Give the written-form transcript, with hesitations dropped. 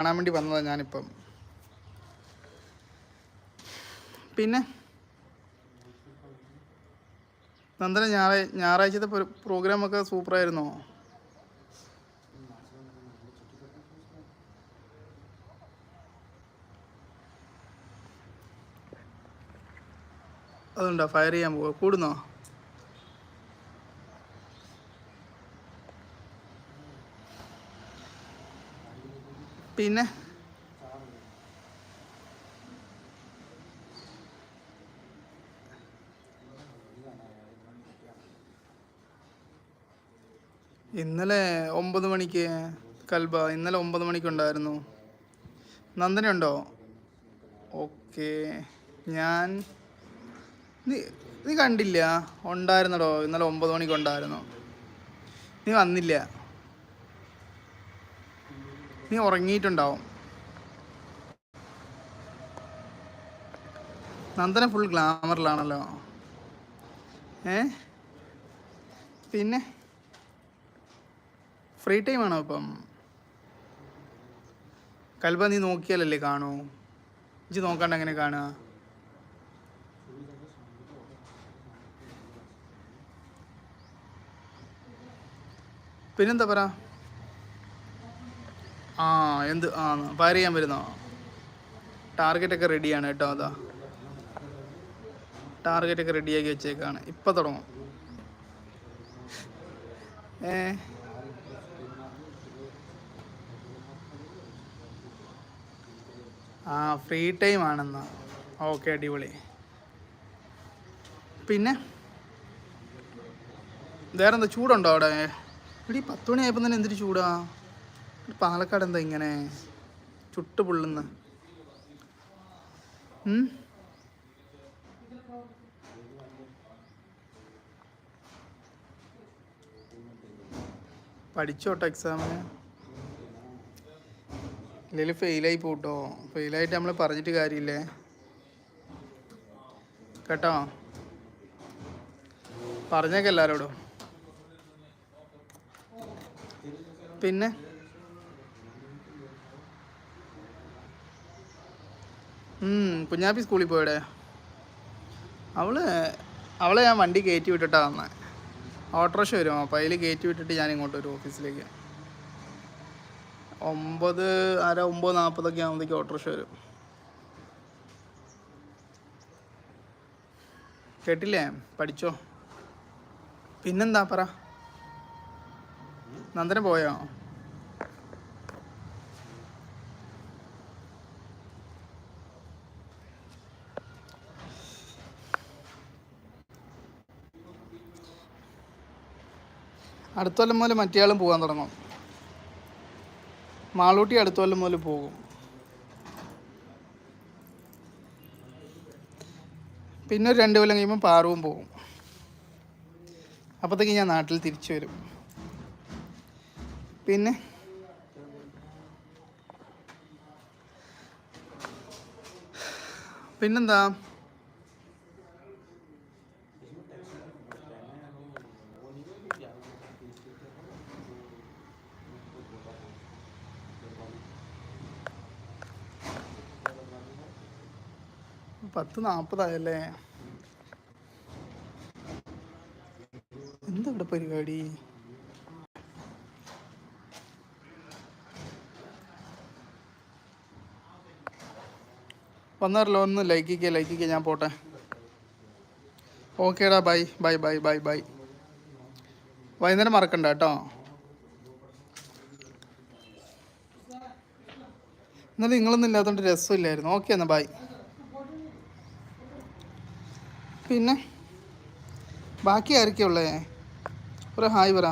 കാണാൻ വേണ്ടി വന്നതാണ് ഞാനിപ്പം. പിന്നെ നന്ദന ഞായറാഴ്ചത്തെ പ്രോഗ്രാമൊക്കെ സൂപ്പറായിരുന്നോ? അതുണ്ടോ? ഫയർ ചെയ്യാൻ പോവോ? കൂടുന്നോ? പിന്നെ ഇന്നലെ 9 മണിക്ക് ഇന്നലെ 9 മണിക്കുണ്ടായിരുന്നു. നന്ദനുണ്ടോ? ഓക്കെ. ഞാൻ നീ നീ കണ്ടില്ല? ഉണ്ടായിരുന്നടോ, ഇന്നലെ 9 മണിക്ക് ഉണ്ടായിരുന്നു. നീ വന്നില്ല, നീ ഉറങ്ങിയിട്ടുണ്ടാവും. നന്ദന ഫുൾ ഗ്ലാമറിലാണല്ലോ. പിന്നെ ഫ്രീ ടൈം ആണോ ഇപ്പം? കൽബ നീ നോക്കിയാലല്ലേ കാണൂ, ഇജ്ജ് നോക്കാണ്ട് എങ്ങനെ കാണുക? പിന്നെന്താ പറ? എന്ത് ഫയർ ചെയ്യാൻ വരുന്നോ? ടാർഗറ്റൊക്കെ റെഡിയാണ് കേട്ടോ. ടാർഗറ്റൊക്കെ റെഡിയാക്കി വെച്ചേക്കാണ്. ഇപ്പം തുടങ്ങും. ഫ്രീ ടൈം ആണെന്ന്. ഓക്കെ, അടിപൊളി. പിന്നെ വേറെന്താ? ചൂടുണ്ടോ അവിടെ? ഇവിടെ 10 മണിയായപ്പോൾ തന്നെ എന്തൊരു ചൂടാ! പാലക്കാട് എന്താ ഇങ്ങനെ ചുട്ട് പൊള്ളുന്ന? പഠിച്ചോട്ടോ എക്സാമിന്. ഇല്ലെങ്കിൽ ഫെയിലായി പോട്ടോ. ഫെയിലായിട്ട് നമ്മൾ പറഞ്ഞിട്ട് കാര്യമില്ലേ കേട്ടോ. പറഞ്ഞേക്കെ എല്ലാവരോടും. പിന്നെ കുഞ്ഞാപ്പി സ്കൂളിൽ പോയടെ. അവളെ ഞാൻ വണ്ടി കയറ്റി വിട്ടിട്ടാണ് വന്നത്. ഓട്ടോറിക്ഷ വരും, അപ്പോൾ അതിൽ കയറ്റി വിട്ടിട്ട് ഞാൻ ഇങ്ങോട്ട് വരും ഓഫീസിലേക്ക്. 9:40 ആകുമ്പോഴത്തേക്ക് ഓട്ടോറിക്ഷ വരും. കേട്ടില്ലേ? പഠിച്ചോ. പിന്നെന്താ പറ? നന്ദന പോയോ? അടുത്ത കൊല്ലം മുതൽ മറ്റേ ആളും പോകാൻ തുടങ്ങും. മാളൂട്ടി അടുത്ത കൊല്ലം മുതൽ പോകും. പിന്നെ ഒരു 2 കൊല്ലം കഴിയുമ്പോൾ പാറുവും പോകും. അപ്പോഴത്തേക്ക് ഞാൻ നാട്ടിൽ തിരിച്ചു വരും. പിന്നെ പിന്നെന്താ? പത്ത് 40 എന്താ ഇവിടെ പരിപാടി? വന്നാറല്ലോ. ഒന്ന് ലൈക്കിക്കുക. ഞാൻ പോട്ടെ. ഓക്കേടാ, ബൈ. വൈകുന്നേരം മറക്കണ്ട കേട്ടോ. എന്നാലും നിങ്ങളൊന്നും ഇല്ലാത്തതുകൊണ്ട് രസമില്ലായിരുന്നു. ഓക്കെ എന്നാൽ ബൈ. പിന്നെ ബാക്കി ആരൊക്കെയുള്ളേ? ഒരു ഹായ് പറ.